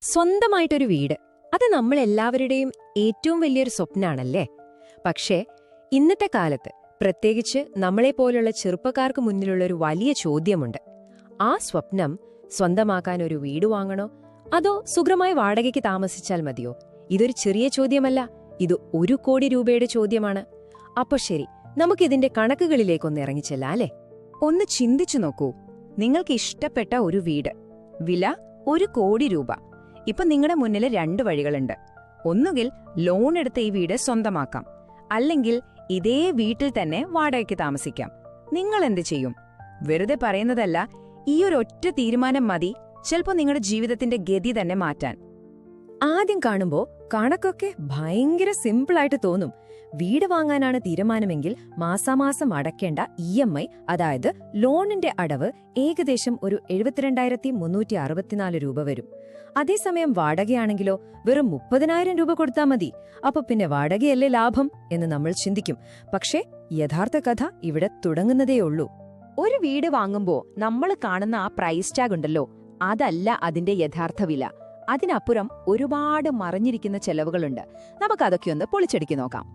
സ്വന്തമായിട്ടൊരു വീട് അത് നമ്മളെല്ലാവരുടെയും ഏറ്റവും വലിയൊരു സ്വപ്നാണല്ലേ. പക്ഷേ ഇന്നത്തെ കാലത്ത് പ്രത്യേകിച്ച് നമ്മളെപ്പോലുള്ള ചെറുപ്പക്കാർക്ക് മുന്നിലുള്ളൊരു വലിയ ചോദ്യമുണ്ട്. ആ സ്വപ്നം സ്വന്തമാക്കാൻ ഒരു വീട് വാങ്ങണോ അതോ സുഖമായി വാടകയ്ക്ക് താമസിച്ചാൽ മതിയോ? ഇതൊരു ചെറിയ ചോദ്യമല്ല, ഇത് 1 കോടി രൂപയുടെ ചോദ്യമാണ്. അപ്പൊ ശരി, നമുക്കിതിന്റെ കണക്കുകളിലേക്കൊന്ന് ഇറങ്ങിച്ചെല്ലാം അല്ലേ. ഒന്ന് ചിന്തിച്ചു നോക്കൂ. നിങ്ങൾക്ക് ഇഷ്ടപ്പെട്ട ഒരു വീട്, വില 1 കോടി രൂപ. ഇപ്പൊ നിങ്ങളുടെ മുന്നിൽ 2 വഴികളുണ്ട്. ഒന്നുകിൽ ലോൺ എടുത്ത് ഈ വീട് സ്വന്തമാക്കാം, അല്ലെങ്കിൽ ഇതേ വീട്ടിൽ തന്നെ വാടകയ്ക്ക് താമസിക്കാം. നിങ്ങൾ എന്ത് ചെയ്യും? വെറുതെ പറയുന്നതല്ല, ഈ ഒരൊറ്റ തീരുമാനം മതി ചിലപ്പോൾ നിങ്ങളുടെ ജീവിതത്തിന്റെ ഗതി തന്നെ മാറ്റാൻ. ആദ്യം കാണുമ്പോ കണക്കൊക്കെ ഭയങ്കര സിമ്പിളായിട്ട് തോന്നും. വീട് വാങ്ങാനാണ് തീരുമാനമെങ്കിൽ മാസാമാസം അടയ്ക്കേണ്ട EMI, അതായത് ലോണിന്റെ അടവ് ഏകദേശം ഒരു 72,364 രൂപ വരും. അതേസമയം വാടകയാണെങ്കിലോ വെറും 30,000 രൂപ കൊടുത്താൽ മതി. അപ്പൊ പിന്നെ വാടകയല്ലേ ലാഭം എന്ന് നമ്മൾ ചിന്തിക്കും. പക്ഷേ യഥാർത്ഥ കഥ ഇവിടെ തുടങ്ങുന്നതേയുള്ളൂ. ഒരു വീട് വാങ്ങുമ്പോ നമ്മൾ കാണുന്ന ആ പ്രൈസ് ടാഗ് ഉണ്ടല്ലോ, അതല്ല അതിന്റെ യഥാർത്ഥ വില. അതിനപ്പുറം ഒരുപാട് മറഞ്ഞിരിക്കുന്ന ചെലവുകളുണ്ട്. നമുക്കതൊക്കെ ഒന്ന് പൊളിച്ചെടുക്കി നോക്കാം.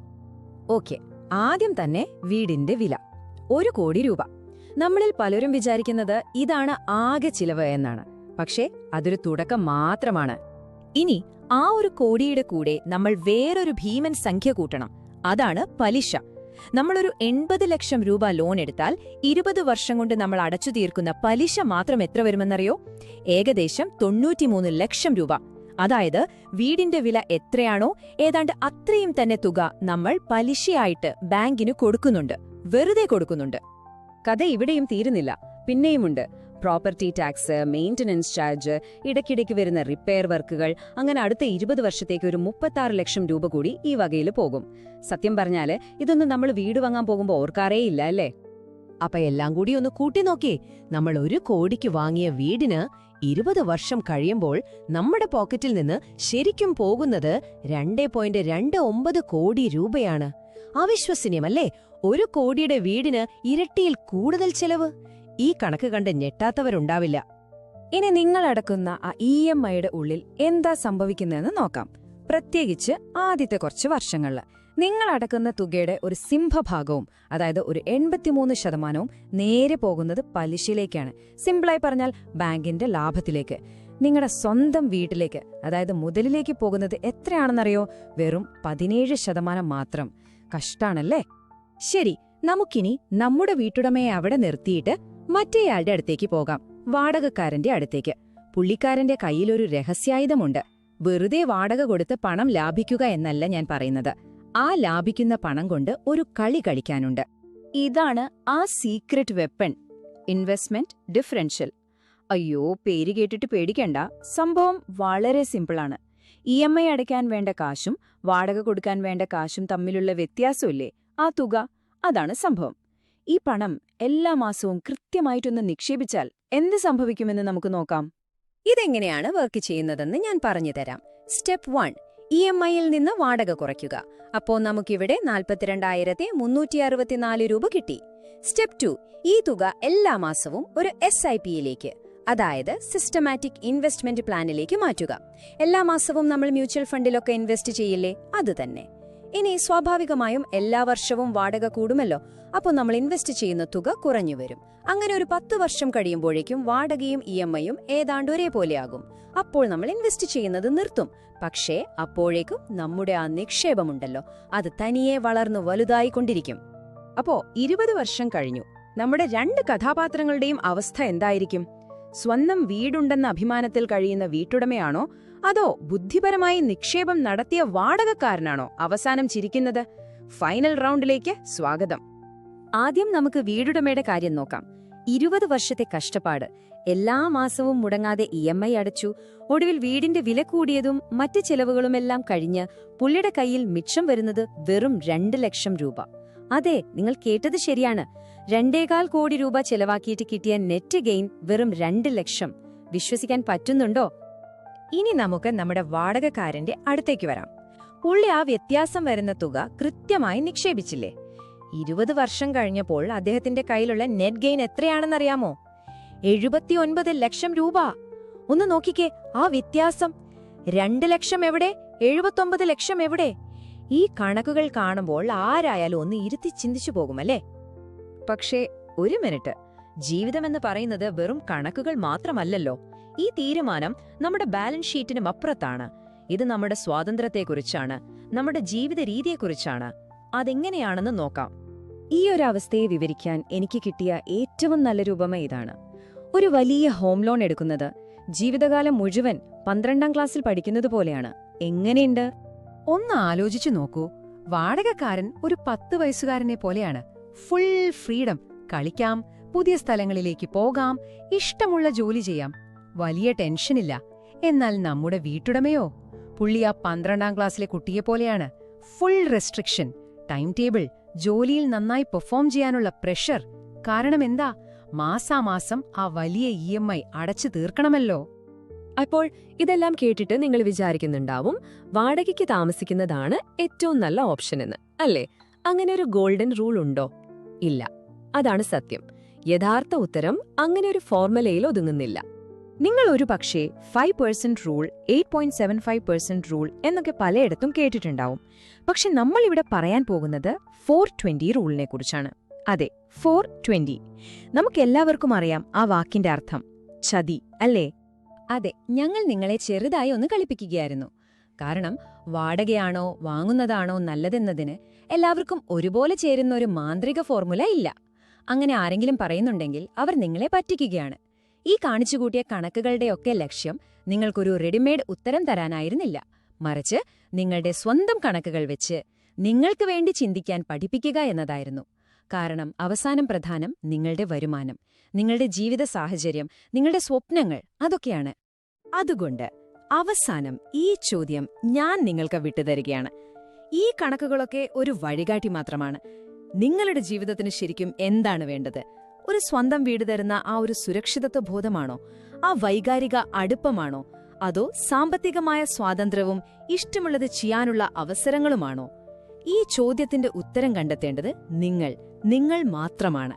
ഓക്കെ, ആദ്യം തന്നെ വീടിന്റെ വില 1 കോടി രൂപ. നമ്മളിൽ പലരും വിചാരിക്കുന്നത് ഇതാണ് ആകെ ചിലവ് എന്നാണ്. പക്ഷേ അതൊരു തുടക്കം മാത്രമാണ്. ഇനി ആ 1 കോടിയുടെ കൂടെ നമ്മൾ വേറൊരു ഭീമൻ സംഖ്യ കൂട്ടണം. അതാണ് പലിശ. നമ്മളൊരു 80 ലക്ഷം രൂപ ലോൺ എടുത്താൽ 20 വർഷം കൊണ്ട് നമ്മൾ അടച്ചു തീർക്കുന്ന പലിശ മാത്രം എത്ര വരുമെന്നറിയോ? ഏകദേശം 93 ലക്ഷം രൂപ. അതായത് വീടിന്റെ വില എത്രയാണോ ഏതാണ്ട് അത്രയും തന്നെ തുക നമ്മൾ പലിശയായിട്ട് ബാങ്കിന് കൊടുക്കുന്നുണ്ട്, വെറുതെ കൊടുക്കുന്നുണ്ട്. കഥ ഇവിടെയും തീരുന്നില്ല, പിന്നെയുമുണ്ട്. പ്രോപ്പർട്ടി ടാക്സ്, മെയിന്റനൻസ് ചാർജ്, ഇടയ്ക്കിടയ്ക്ക് വരുന്ന റിപ്പയർ വർക്കുകൾ, അങ്ങനെ അടുത്ത 20 വർഷത്തേക്ക് ഒരു 36 ലക്ഷം രൂപ കൂടി ഈ വകയിൽ പോകും. സത്യം പറഞ്ഞാല് ഇതൊന്നും നമ്മൾ വീട് വാങ്ങാൻ പോകുമ്പോൾ ഓർക്കാറേയില്ല അല്ലേ. അപ്പൊ എല്ലാം കൂടി ഒന്ന് കൂട്ടി നോക്കിയേ. നമ്മൾ 1 കോടിക്ക് വാങ്ങിയ വീടിന് 20 വർഷം കഴിയുമ്പോൾ നമ്മുടെ പോക്കറ്റിൽ നിന്ന് ശരിക്കും പോകുന്നത് 2.29 കോടി രൂപയാണ്. അവിശ്വസനീയമല്ലേ? 1 കോടിയുടെ വീടിന് ഇരട്ടിയിൽ കൂടുതൽ ചെലവ്. ഈ കണക്ക് കണ്ട് ഞെട്ടാത്തവരുണ്ടാവില്ല. ഇനി നിങ്ങൾ അടക്കുന്ന ആ EMIയുടെ ഉള്ളിൽ എന്താ സംഭവിക്കുന്നതെന്ന് നോക്കാം. പ്രത്യേകിച്ച് ആദ്യത്തെ കുറച്ച് വർഷങ്ങളിൽ നിങ്ങൾ അടക്കുന്ന തുകയുടെ ഒരു സിംഹഭാഗവും, അതായത് ഒരു 83% നേരെ പോകുന്നത് പലിശയിലേക്കാണ്. സിമ്പിളായി പറഞ്ഞാൽ ബാങ്കിന്റെ ലാഭത്തിലേക്ക്. നിങ്ങളുടെ സ്വന്തം വീട്ടിലേക്ക്, അതായത് മുതലിലേക്ക് പോകുന്നത് എത്രയാണെന്നറിയോ? വെറും 17% മാത്രം. കഷ്ടാണല്ലേ? ശരി, നമുക്കിനി നമ്മുടെ വീട്ടുടമയെ അവിടെ നിർത്തിയിട്ട് മറ്റേയാളുടെ അടുത്തേക്ക് പോകാം, വാടകക്കാരന്റെ അടുത്തേക്ക്. പുള്ളിക്കാരന്റെ കയ്യിലൊരു രഹസ്യായുധമുണ്ട്. വെറുതെ വാടക കൊടുത്ത് പണം ലാഭിക്കുക എന്നല്ല ഞാൻ പറയുന്നത്. ആ ലാഭിക്കുന്ന പണം കൊണ്ട് ഒരു കളി കളിക്കാനുണ്ട്. ഇതാണ് ആ സീക്രട്ട് വെപ്പൺ, ഇൻവെസ്റ്റ്മെന്റ് ഡിഫറൻഷ്യൽ. അയ്യോ, പേര് കേട്ടിട്ട് പേടിക്കണ്ട. സംഭവം വളരെ സിമ്പിളാണ്. EMI അടയ്ക്കാൻ വേണ്ട കാശും വാടക കൊടുക്കാൻ വേണ്ട കാശും തമ്മിലുള്ള വ്യത്യാസമില്ലേ, ആ തുക, അതാണ് സംഭവം. ഈ പണം എല്ലാ മാസവും കൃത്യമായിട്ടൊന്ന് നിക്ഷേപിച്ചാൽ എന്ത് സംഭവിക്കുമെന്ന് നമുക്ക് നോക്കാം. ഇതെങ്ങനെയാണ് വർക്ക് ചെയ്യുന്നതെന്ന് ഞാൻ പറഞ്ഞുതരാം. സ്റ്റെപ്പ് 1, EMIയിൽ നിന്ന് വാടക കുറയ്ക്കുക. അപ്പോൾ നമുക്കിവിടെ 42,364 രൂപ കിട്ടി. സ്റ്റെപ്പ് 2, ഈ തുക എല്ലാ മാസവും ഒരു SIPയിലേക്ക്, അതായത് സിസ്റ്റമാറ്റിക് ഇൻവെസ്റ്റ്മെന്റ് പ്ലാനിലേക്ക് മാറ്റുക. എല്ലാ മാസവും നമ്മൾ മ്യൂച്വൽ ഫണ്ടിലൊക്കെ ഇൻവെസ്റ്റ് ചെയ്യില്ലേ, അത് തന്നെ. ഇനി സ്വാഭാവികമായും എല്ലാ വർഷവും വാടക കൂടുമല്ലോ, അപ്പോൾ നമ്മൾ ഇൻവെസ്റ്റ് ചെയ്യുന്ന തുക കുറഞ്ഞു വരും. അങ്ങനെ ഒരു 10 വർഷം കഴിയുമ്പോഴേക്കും വാടകയും EMIയും ഏതാണ്ട് ഒരേപോലെയാകും. അപ്പോൾ നമ്മൾ ഇൻവെസ്റ്റ് ചെയ്യുന്നത് നിർത്തും. പക്ഷേ അപ്പോഴേക്കും നമ്മുടെ ആ നിക്ഷേപമുണ്ടല്ലോ, അത് തനിയെ വളർന്നു വലുതായിക്കൊണ്ടിരിക്കും. അപ്പോ 20 വർഷം കഴിഞ്ഞു. നമ്മുടെ 2 കഥാപാത്രങ്ങളുടെയും അവസ്ഥ എന്തായിരിക്കും? സ്വന്തം വീടുണ്ടെന്ന അഭിമാനത്തിൽ കഴിയുന്ന വീട്ടുടമയാണോ അതോ ബുദ്ധിപരമായി നിക്ഷേപം നടത്തിയ വാടകക്കാരനാണോ അവസാനം ചിരിക്കുന്നത്? ഫൈനൽ റൗണ്ടിലേക്ക് സ്വാഗതം. ആദ്യം നമുക്ക് വീടുടമയുടെ കാര്യം നോക്കാം. 20 വർഷത്തെ കഷ്ടപ്പാട്, എല്ലാ മാസവും മുടങ്ങാതെ EMI അടച്ചു. ഒടുവിൽ വീടിന്റെ വില കൂടിയതും മറ്റ് ചെലവുകളുമെല്ലാം കഴിഞ്ഞ് പുള്ളിയുടെ കയ്യിൽ മിച്ചം വരുന്നത് വെറും 2 ലക്ഷം രൂപ. അതെ, നിങ്ങൾ കേട്ടത് ശരിയാണ്. 2.25 കോടി രൂപ ചെലവാക്കിയിട്ട് കിട്ടിയ നെറ്റ് ഗെയിൻ വെറും 2 ലക്ഷം. വിശ്വസിക്കാൻ പറ്റുന്നുണ്ടോ? ഇനി നമുക്ക് നമ്മുടെ വാടകക്കാരന്റെ അടുത്തേക്ക് വരാം. പുള്ളി ആ വ്യത്യാസം വരുന്ന തുക കൃത്യമായി നിക്ഷേപിച്ചില്ലേ? 20 വർഷം കഴിഞ്ഞപ്പോൾ അദ്ദേഹത്തിന്റെ കയ്യിലുള്ള നെറ്റ് ഗെയിൻ എത്രയാണെന്നറിയാമോ? 79 ലക്ഷം രൂപ. ഒന്ന് നോക്കിക്കേ ആ വ്യത്യാസം. 2 ലക്ഷം എവിടെ? 79 ലക്ഷം എവിടെ? ഈ കണക്കുകൾ കാണുമ്പോൾ ആരായാലും ഒന്ന് ഇരുത്തി ചിന്തിച്ചു പോകുമല്ലേ? പക്ഷേ ഒരു മിനിറ്റ്, ജീവിതമെന്ന് പറയുന്നത് വെറും കണക്കുകൾ മാത്രമല്ലല്ലോ. ഈ തീരുമാനം നമ്മുടെ ബാലൻസ് ഷീറ്റിനും അപ്പുറത്താണ്. ഇത് നമ്മുടെ സ്വാതന്ത്ര്യത്തെക്കുറിച്ചാണ്, നമ്മുടെ ജീവിത രീതിയെക്കുറിച്ചാണ്. അതെങ്ങനെയാണെന്ന് നോക്കാം. ഈ ഒരു അവസ്ഥയെ വിവരിക്കാൻ എനിക്ക് കിട്ടിയ ഏറ്റവും നല്ലൊരു ഉപമ ഇതാണ്. ഒരു വലിയ ഹോം ലോൺ എടുക്കുന്നത് ജീവിതകാലം മുഴുവൻ 12ാം ക്ലാസ്സിൽ പഠിക്കുന്നത് പോലെയാണ്. എങ്ങനെയുണ്ട്? ഒന്ന് ആലോചിച്ചു നോക്കൂ. വാടകക്കാരൻ ഒരു 10 വയസ്സുകാരനെ പോലെയാണ്. Full freedom. കളിക്കാം, പുതിയ സ്ഥലങ്ങളിലേക്ക് പോകാം, ഇഷ്ടമുള്ള ജോലി ചെയ്യാം. വലിയ ടെൻഷനില്ല. എന്നാൽ നമ്മുടെ വീട്ടുടമയോ? പുള്ളി ആ 12ാം ക്ലാസ്സിലെ കുട്ടിയെപ്പോലെയാണ്. ഫുൾ റെസ്ട്രിക്ഷൻ, ടൈം ടേബിൾ, ജോലിയിൽ നന്നായി പെർഫോം ചെയ്യാനുള്ള പ്രഷർ. കാരണം എന്താ? മാസാമാസം ആ വലിയ EMI അടച്ചു തീർക്കണമല്ലോ. അപ്പോൾ ഇതെല്ലാം കേട്ടിട്ട് നിങ്ങൾ വിചാരിക്കുന്നുണ്ടാവും, വാടകയ്ക്ക് താമസിക്കുന്നതാണ് ഏറ്റവും നല്ല ഓപ്ഷൻ എന്ന്, അല്ലേ? അങ്ങനെ ഒരു ഗോൾഡൻ റൂൾ ഉണ്ടോ? ഇല്ല. അതാണ് സത്യം. യഥാർത്ഥ ഉത്തരം അങ്ങനെ ഒരു ഫോർമുലയിൽ ഒതുങ്ങുന്നില്ല. നിങ്ങൾ ഒരു പക്ഷേ 5% റൂൾ, 8.75% റൂൾ എന്നൊക്കെ പലയിടത്തും കേട്ടിട്ടുണ്ടാവും. പക്ഷെ നമ്മളിവിടെ പറയാൻ പോകുന്നത് 420 റൂളിനെ കുറിച്ചാണ്. അതെ, 420. നമുക്കെല്ലാവർക്കും അറിയാം ആ വാക്കിന്റെ അർത്ഥം. ചതി, അല്ലേ? അതെ, ഞങ്ങൾ നിങ്ങളെ ചെറുതായി ഒന്ന് കളിപ്പിക്കുകയായിരുന്നു. കാരണം വാടകയാണോ വാങ്ങുന്നതാണോ നല്ലതെന്നതിന് എല്ലാവർക്കും ഒരുപോലെ ചേരുന്ന ഒരു മാന്ത്രിക ഫോർമുല ഇല്ല. അങ്ങനെ ആരെങ്കിലും പറയുന്നുണ്ടെങ്കിൽ അവർ നിങ്ങളെ പറ്റിക്കുകയാണ്. ഈ കാണിച്ചുകൂട്ടിയ കണക്കുകളുടെയൊക്കെ ലക്ഷ്യം നിങ്ങൾക്കൊരു റെഡിമെയ്ഡ് ഉത്തരം തരാനായിരുന്നില്ല. മറിച്ച് നിങ്ങളുടെ സ്വന്തം കണക്കുകൾ വെച്ച് നിങ്ങൾക്ക് വേണ്ടി ചിന്തിക്കാൻ പഠിപ്പിക്കുക എന്നതായിരുന്നു. കാരണം അവസാനം പ്രധാനം നിങ്ങളുടെ വരുമാനം, നിങ്ങളുടെ ജീവിത സാഹചര്യം, നിങ്ങളുടെ സ്വപ്നങ്ങൾ, അതൊക്കെയാണ്. അതുകൊണ്ട് അവസാനം ഈ ചോദ്യം ഞാൻ നിങ്ങൾക്ക് വിട്ടുതരികയാണ്. ഈ കണക്കുകളൊക്കെ ഒരു വഴികാട്ടി മാത്രമാണ്. നിങ്ങളുടെ ജീവിതത്തിന് ശരിക്കും എന്താണ് വേണ്ടത്? ഒരു സ്വന്തം വീട് തരുന്ന ആ ഒരു സുരക്ഷിതത്വ ബോധമാണോ? ആ വൈകാരിക അടുപ്പമാണോ? അതോ സാമ്പത്തികമായ സ്വാതന്ത്ര്യവും ഇഷ്ടമുള്ളത് ചെയ്യാനുള്ള അവസരങ്ങളുമാണോ? ഈ ചോദ്യത്തിന്റെ ഉത്തരം കണ്ടെത്തേണ്ടത് നിങ്ങൾ മാത്രമാണ്.